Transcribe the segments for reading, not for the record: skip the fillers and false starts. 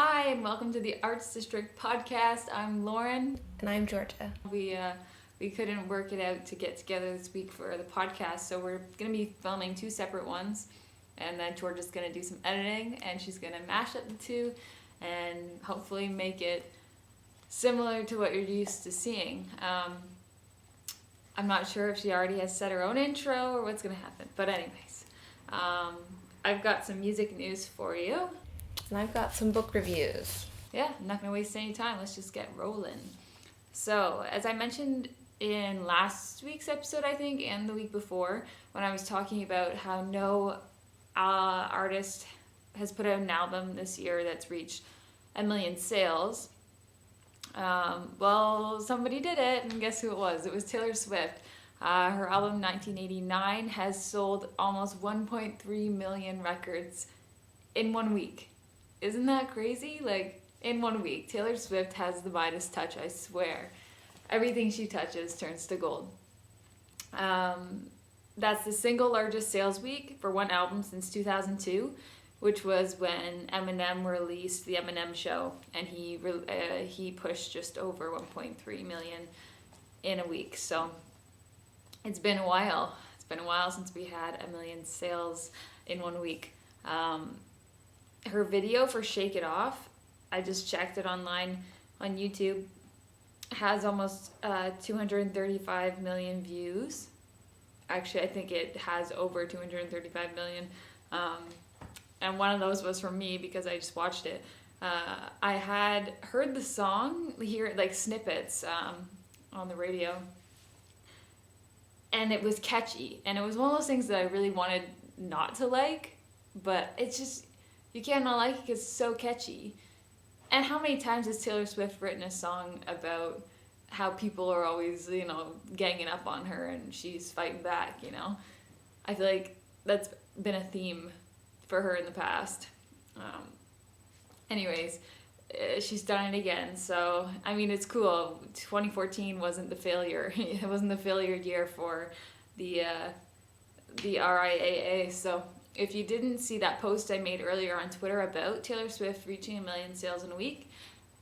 Hi, and welcome to the Arts District podcast. I'm Lauren. And I'm Georgia. We couldn't work it out to get together this week for the podcast, so we're going to be filming two separate ones. And then Georgia's going to do some editing, and she's going to mash up the two and hopefully make it similar to what you're used to seeing. I'm not sure if she already has set her own intro or what's going to happen. But anyways, I've got some music news for you. And I've got some book reviews. Yeah, I'm not going to waste any time. Let's just get rolling. So, as I mentioned in last week's episode, I think, and the week before, when I was talking about how no artist has put out an album this year that's reached 1 million sales, well, somebody did it, and guess who it was? It was Taylor Swift. Her album 1989 has sold almost 1.3 million records in 1 week. Isn't that crazy? Like, in 1 week, Taylor Swift has the Midas touch, I swear. Everything she touches turns to gold. That's the single largest sales week for one album since 2002, which was when Eminem released The Eminem Show, and he pushed just over 1.3 million in a week. So it's been a while. It's been a while since we had 1 million sales in 1 week. Her video for Shake It Off, I just checked it online on YouTube, has almost 235 million views. Actually, I think it has over 235 million. And one of those was from me because I just watched it. I had heard the song, hear like snippets on the radio, and it was catchy. And it was one of those things that I really wanted not to like, but it's just, you can't not like it because it's so catchy. And how many times has Taylor Swift written a song about how people are always, ganging up on her and she's fighting back, I feel like that's been a theme for her in the past. Anyways, she's done it again. So, I mean, it's cool. 2014 wasn't the failure. It wasn't the failure year for the RIAA. So, if you didn't see that post I made earlier on Twitter about Taylor Swift reaching 1 million sales in a week,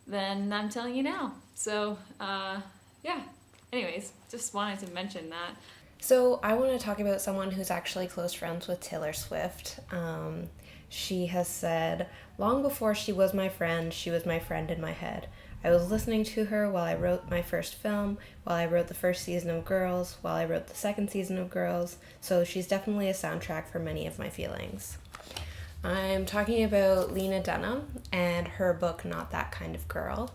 then I'm telling you now. So, yeah. Anyways, just wanted to mention that. So I want to talk about someone who's actually close friends with Taylor Swift. She has said, "Long before she was my friend in my head. I was listening to her while I wrote my first film, while I wrote the first season of Girls, while I wrote the second season of Girls, so she's definitely a soundtrack for many of my feelings." I'm talking about Lena Dunham and her book, Not That Kind of Girl.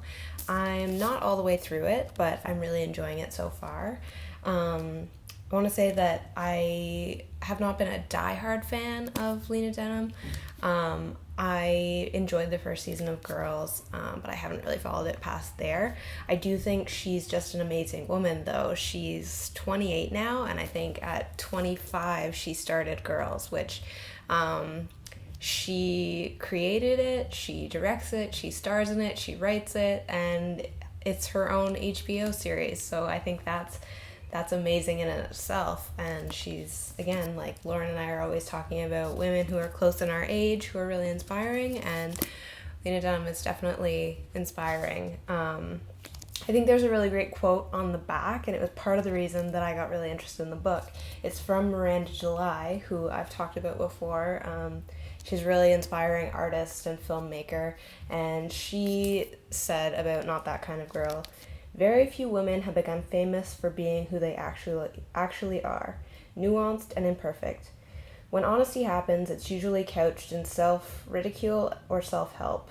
I'm not all the way through it, but I'm really enjoying it so far. I want to say that I have not been a diehard fan of Lena Dunham. I enjoyed the first season of Girls, but I haven't really followed it past there. I do think she's just an amazing woman, though. She's 28 now, and I think at 25 she started Girls, which she created it, she directs it, she stars in it, she writes it, and it's her own HBO series. So I think that's amazing in itself. And she's, again, like Lauren and I are always talking about women who are close in our age who are really inspiring, and Lena Dunham is definitely inspiring. I think there's a really great quote on the back, and it was part of the reason that I got really interested in the book. It's from Miranda July, who I've talked about before. She's a really inspiring artist and filmmaker, and she said about Not That Kind of Girl, "Very few women have become famous for being who they actually are, nuanced and imperfect. When honesty happens, it's usually couched in self-ridicule or self-help.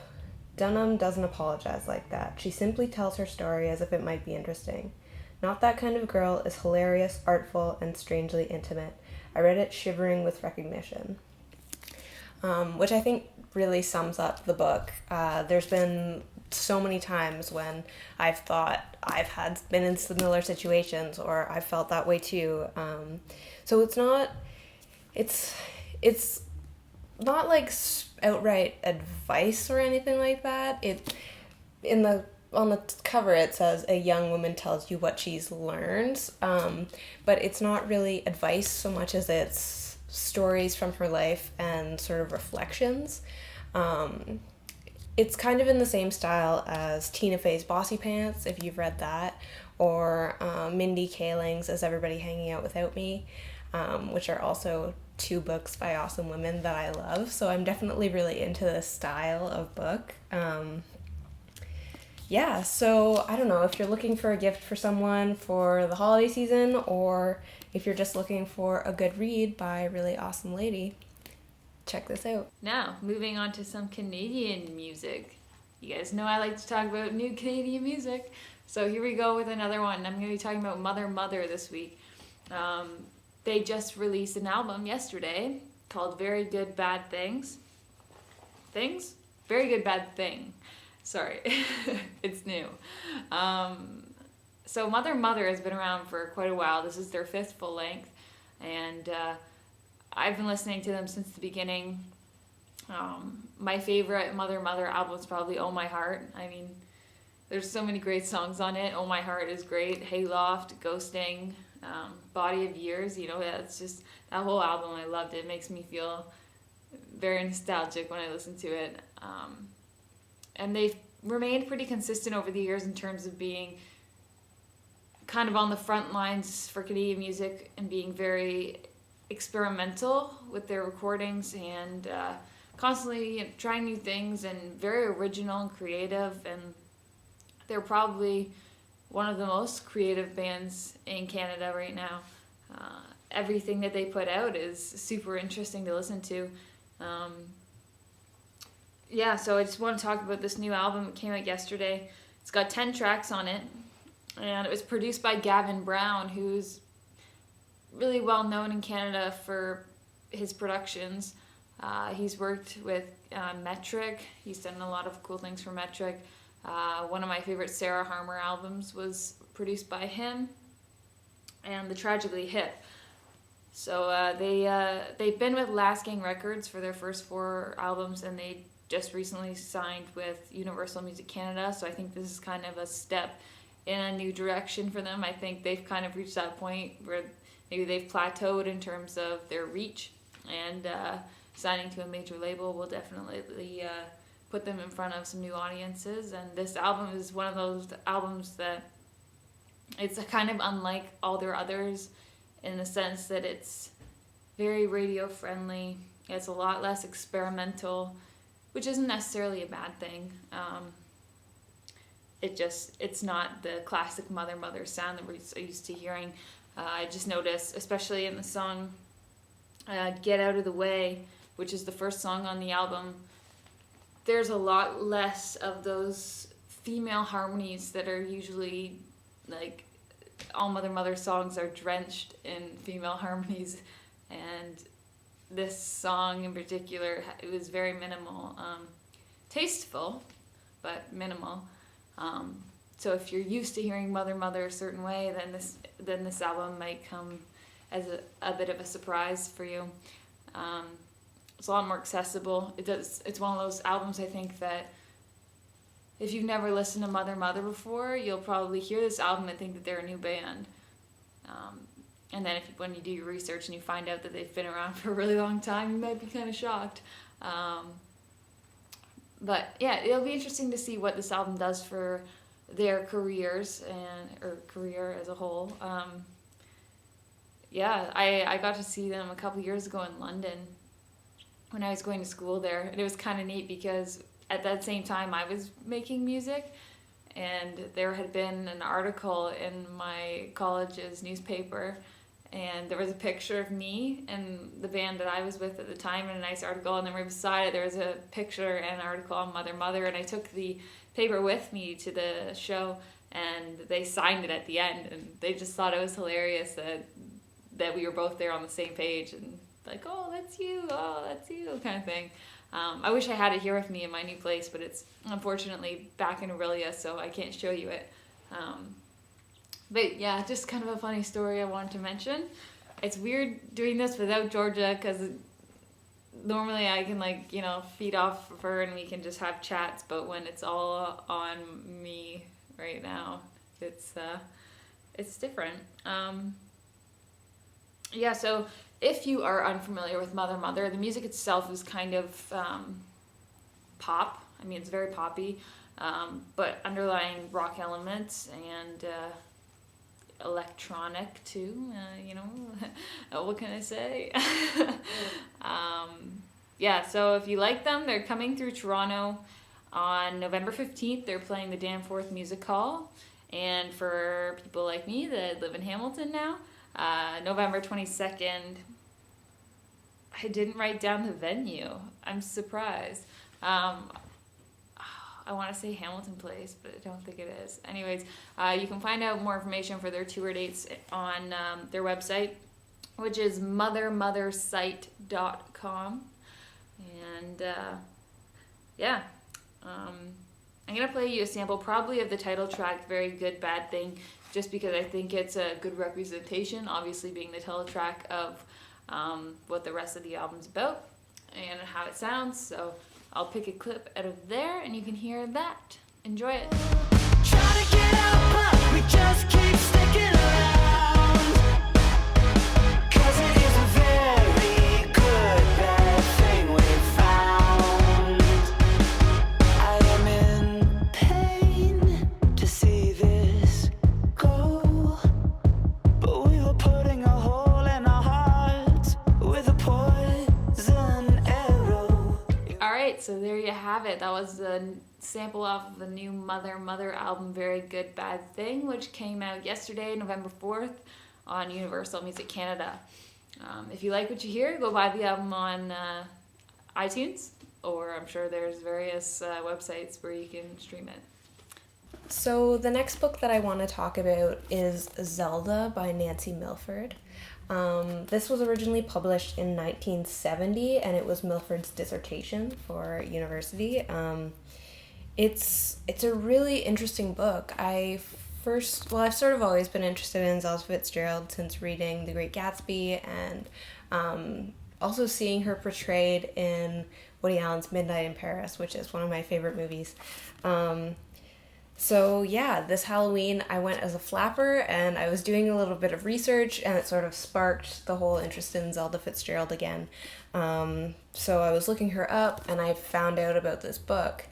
Dunham doesn't apologize like that. She simply tells her story as if it might be interesting. Not That Kind of Girl is hilarious, artful, and strangely intimate. I read it shivering with recognition." Which I think really sums up the book. There's been so many times when I've thought I've been in similar situations, or I've felt that way too. So it's not like outright advice or anything like that. On the cover it says a young woman tells you what she's learned, but it's not really advice so much as it's stories from her life and sort of reflections. it's kind of in the same style as Tina Fey's Bossy Pants, if you've read that, or Mindy Kaling's Is Everybody Hanging Out Without Me, which are also two books by awesome women that I love. So I'm definitely really into this style of book. Yeah, so I don't know if you're looking for a gift for someone for the holiday season, or if you're just looking for a good read by a really awesome lady, check this out. Now, moving on to some Canadian music. You guys know I like to talk about new Canadian music. So here we go with another one. I'm going to be talking about Mother Mother this week. They just released an album yesterday called Very Good Bad Things. Things? Very Good Bad Thing. Sorry, it's new. So Mother Mother has been around for quite a while. This is their 5th full length. And I've been listening to them since the beginning. My favorite Mother Mother album is probably Oh My Heart. I mean, there's so many great songs on it. Oh My Heart is great. Hayloft, Ghosting, Body of Years. You know, it's just that whole album. I loved it. It makes me feel very nostalgic when I listen to it. And they've remained pretty consistent over the years in terms of being kind of on the front lines for Canadian music and being very experimental with their recordings and constantly trying new things and very original and creative. And they're probably one of the most creative bands in Canada right now. Everything that they put out is super interesting to listen to. Yeah, so I just want to talk about this new album. It came out yesterday. It's got 10 tracks on it, and it was produced by Gavin Brown, who's really well known in Canada for his productions. He's worked with Metric. He's done a lot of cool things for Metric. One of my favorite Sarah Harmer albums was produced by him, and The Tragically Hip. So they've been with Last Gang Records for their first 4 albums, and they just recently signed with Universal Music Canada. So I think this is kind of a step in a new direction for them. I think they've kind of reached that point where maybe they've plateaued in terms of their reach, and signing to a major label will definitely put them in front of some new audiences. And this album is one of those albums that it's kind of unlike all their others in the sense that it's very radio friendly. It's a lot less experimental, which isn't necessarily a bad thing. It's not the classic Mother Mother sound that we're so used to hearing. I just noticed, especially in the song Get Out of the Way, which is the first song on the album, there's a lot less of those female harmonies that are usually, like, all Mother Mother songs are drenched in female harmonies, and this song in particular, it was very minimal, tasteful, but minimal. So if you're used to hearing Mother Mother a certain way, then this album might come as a bit of a surprise for you. It's a lot more accessible. It's one of those albums, I think, that if you've never listened to Mother Mother before, you'll probably hear this album and think that they're a new band. And then when you do your research and you find out that they've been around for a really long time, you might be kind of shocked. But yeah, it'll be interesting to see what this album does for their careers or career as a whole. Yeah, I got to see them a couple years ago in London when I was going to school there, and it was kind of neat because at that same time I was making music, and there had been an article in my college's newspaper, and there was a picture of me and the band that I was with at the time in a nice article, and then right beside it there was a picture and an article on Mother Mother, and I took the paper with me to the show, and they signed it at the end, and they just thought it was hilarious that we were both there on the same page, and like, oh, that's you, kind of thing. I wish I had it here with me in my new place, but it's unfortunately back in Aurelia, so I can't show you it. But yeah, just kind of a funny story I wanted to mention. It's weird doing this without Georgia, because normally I can, like, feed off of her and we can just have chats, but when it's all on me right now, it's different. Yeah, so if you are unfamiliar with Mother Mother, the music itself is kind of pop. I mean, it's very poppy, but underlying rock elements and electronic too. What can I say? Yeah, so if you like them, they're coming through Toronto on November 15th. They're playing the Danforth Music Hall. And for people like me that live in Hamilton now, November 22nd, I didn't write down the venue. I'm surprised. I want to say Hamilton Place, but I don't think it is. Anyways, you can find out more information for their tour dates on their website, which is mothermothersite.com. And I'm going to play you a sample probably of the title track, Very Good Bad Thing, just because I think it's a good representation, obviously being the title track of what the rest of the album's about and how it sounds. So I'll pick a clip out of there and you can hear that. Enjoy it. Try to get out, but we just keep sticking around. 'Cause it is a very good bad thing we found. I am in pain to see this go, but we were putting a hole in our hearts with a poison arrow. Alright, so there you have it. That was the sample off of the new Mother album, Very Good Bad Thing, which came out yesterday, November 4th, on Universal Music Canada. If you like what you hear, go buy the album on iTunes, or I'm sure there's various websites where you can stream it. So the next book that I want to talk about is Zelda by Nancy Milford. This was originally published in 1970, and it was Milford's dissertation for university. It's a really interesting book. I've sort of always been interested in Zelda Fitzgerald since reading The Great Gatsby, and also seeing her portrayed in Woody Allen's Midnight in Paris, which is one of my favorite movies. So yeah, this Halloween I went as a flapper and I was doing a little bit of research, and it sort of sparked the whole interest in Zelda Fitzgerald again. So I was looking her up and I found out about this book.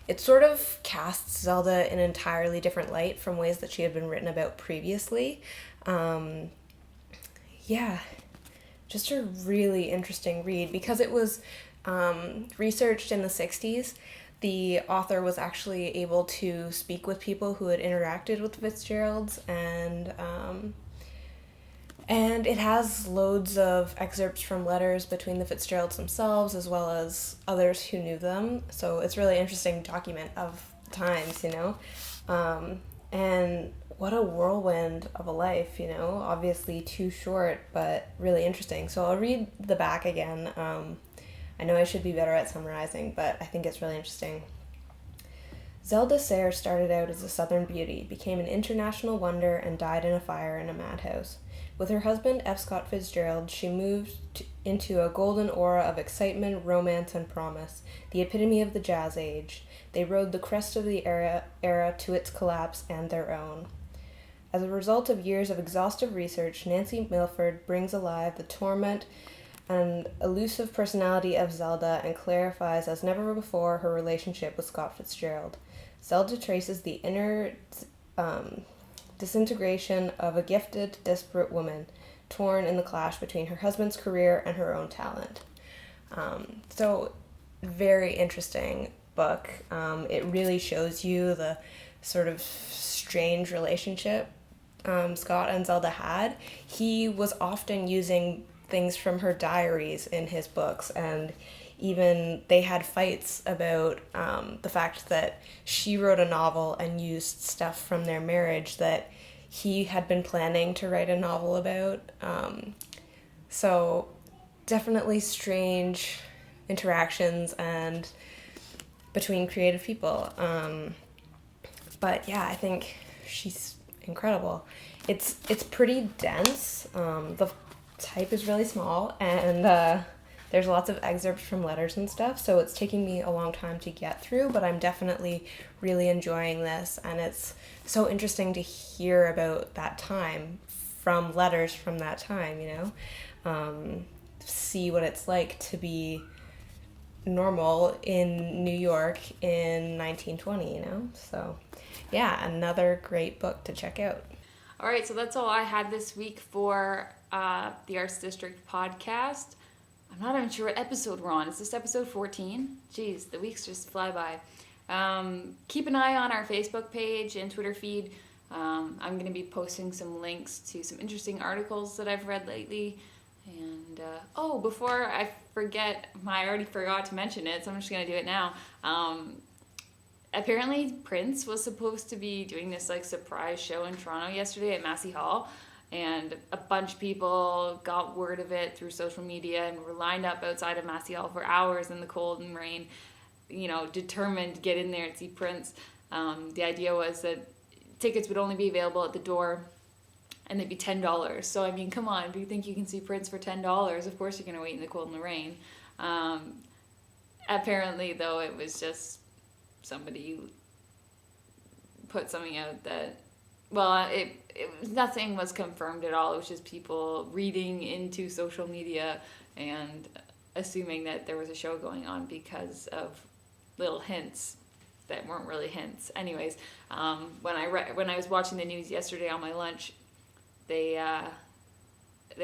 It sort of casts Zelda in an entirely different light from ways that she had been written about previously. Just a really interesting read because it was researched in the 60s. The author was actually able to speak with people who had interacted with Fitzgeralds, and it has loads of excerpts from letters between the Fitzgeralds themselves as well as others who knew them. So it's really interesting document of times, and what a whirlwind of a life, obviously too short, but really interesting. So I'll read the back again. I know I should be better at summarizing, but I think it's really interesting. Zelda Sayre started out as a Southern beauty, became an international wonder, and died in a fire in a madhouse. With her husband, F. Scott Fitzgerald, she moved into a golden aura of excitement, romance, and promise, the epitome of the jazz age. They rode the crest of the era to its collapse and their own. As a result of years of exhaustive research, Nancy Milford brings alive the torment and elusive personality of Zelda and clarifies as never before her relationship with Scott Fitzgerald. Zelda traces the inner disintegration of a gifted, disparate woman, torn in the clash between her husband's career and her own talent. So, very interesting book. It really shows you the sort of strange relationship Scott and Zelda had. He was often using things from her diaries in his books, and even they had fights about the fact that she wrote a novel and used stuff from their marriage that he had been planning to write a novel about. So definitely strange interactions and between creative people. But yeah, I think she's incredible. It's pretty dense. The type is really small, and there's lots of excerpts from letters and stuff, so it's taking me a long time to get through, but I'm definitely really enjoying this, and it's so interesting to hear about that time from letters from that time, see what it's like to be normal in New York in 1920, you know? So, yeah, another great book to check out. All right, so that's all I had this week for the Arts District podcast. I'm not even sure what episode we're on. Is this episode 14? Jeez, the weeks just fly by. Keep an eye on our Facebook page and Twitter feed. I'm going to be posting some links to some interesting articles that I've read lately. And, before I forget, I already forgot to mention it, so I'm just going to do it now. Apparently Prince was supposed to be doing this like surprise show in Toronto yesterday at Massey Hall, and a bunch of people got word of it through social media and were lined up outside of Massey Hall for hours in the cold and rain, you know, determined to get in there and see Prince. The idea was that tickets would only be available at the door and they'd be $10. So, I mean, come on, if you think you can see Prince for $10, of course you're going to wait in the cold and the rain. Apparently, though, it was just somebody put something out that, well, nothing was confirmed at all. It was just people reading into social media and assuming that there was a show going on because of little hints that weren't really hints. Anyways, when I was watching the news yesterday on my lunch, there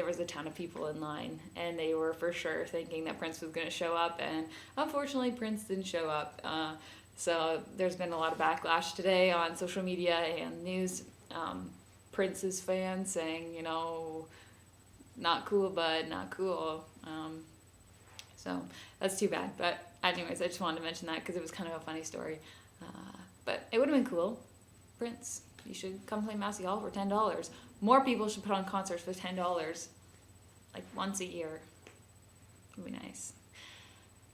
was a ton of people in line, and they were for sure thinking that Prince was going to show up, and unfortunately Prince didn't show up. So there's been a lot of backlash today on social media and news. Prince's fans saying, you know, not cool, bud, not cool. So that's too bad. But anyways, I just wanted to mention that because it was kind of a funny story. But it would have been cool. Prince, you should come play Massey Hall for $10. More people should put on concerts for $10, like once a year. It would be nice.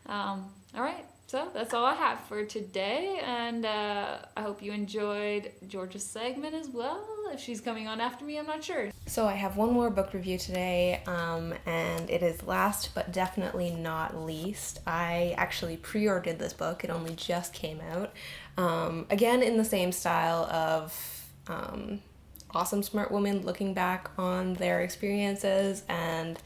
All right, so that's all I have for today, and I hope you enjoyed Georgia's segment as well. If she's coming on after me, I'm not sure. So I have one more book review today, and it is last but definitely not least. I actually pre-ordered this book. It only just came out. Again, in the same style of awesome smart women looking back on their experiences and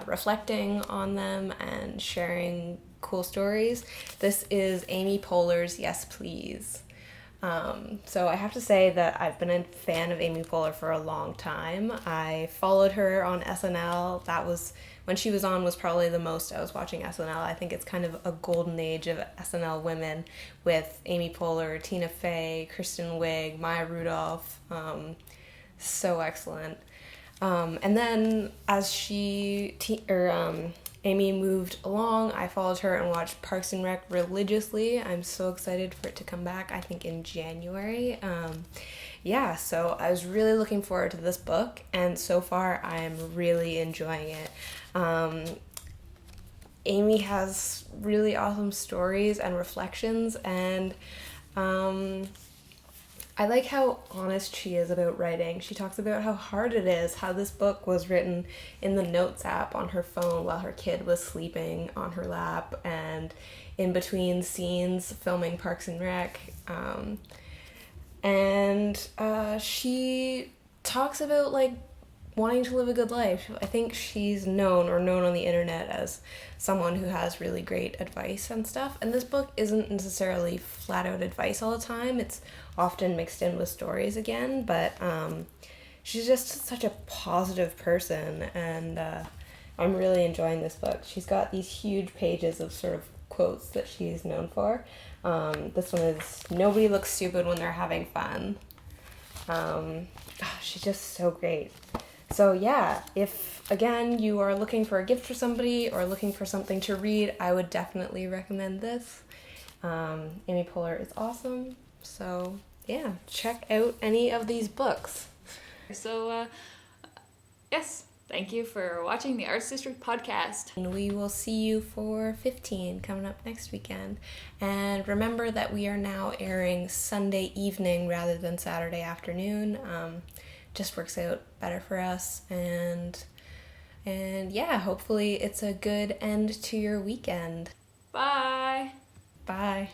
reflecting on them and sharing cool stories. This is Amy Poehler's Yes Please. So I have to say that I've been a fan of Amy Poehler for a long time. I followed her on SNL. That was, when she was on, was probably the most I was watching SNL. I think it's kind of a golden age of SNL women with Amy Poehler, Tina Fey, Kristen Wiig, Maya Rudolph. So excellent. And then as Amy moved along, I followed her and watched Parks and Rec religiously. I'm so excited for it to come back, I think in January. So I was really looking forward to this book, and so far I am really enjoying it. Amy has really awesome stories and reflections, and I like how honest she is about writing. She talks about how hard it is, how this book was written in the Notes app on her phone while her kid was sleeping on her lap, and in between scenes filming Parks and Rec. She talks about like wanting to live a good life. I think she's known on the internet as someone who has really great advice and stuff. And this book isn't necessarily flat out advice all the time. It's often mixed in with stories again, but she's just such a positive person, and I'm really enjoying this book. She's got these huge pages of sort of quotes that she's known for. This one is, "Nobody looks stupid when they're having fun." She's just so great. So yeah, if, again, you are looking for a gift for somebody or looking for something to read, I would definitely recommend this. Amy Poehler is awesome. So yeah, check out any of these books. So, yes, thank you for watching the Arts District podcast. And we will see you for 15 coming up next weekend. And remember that we are now airing Sunday evening rather than Saturday afternoon. Just works out better for us, and yeah, hopefully it's a good end to your weekend. Bye. Bye.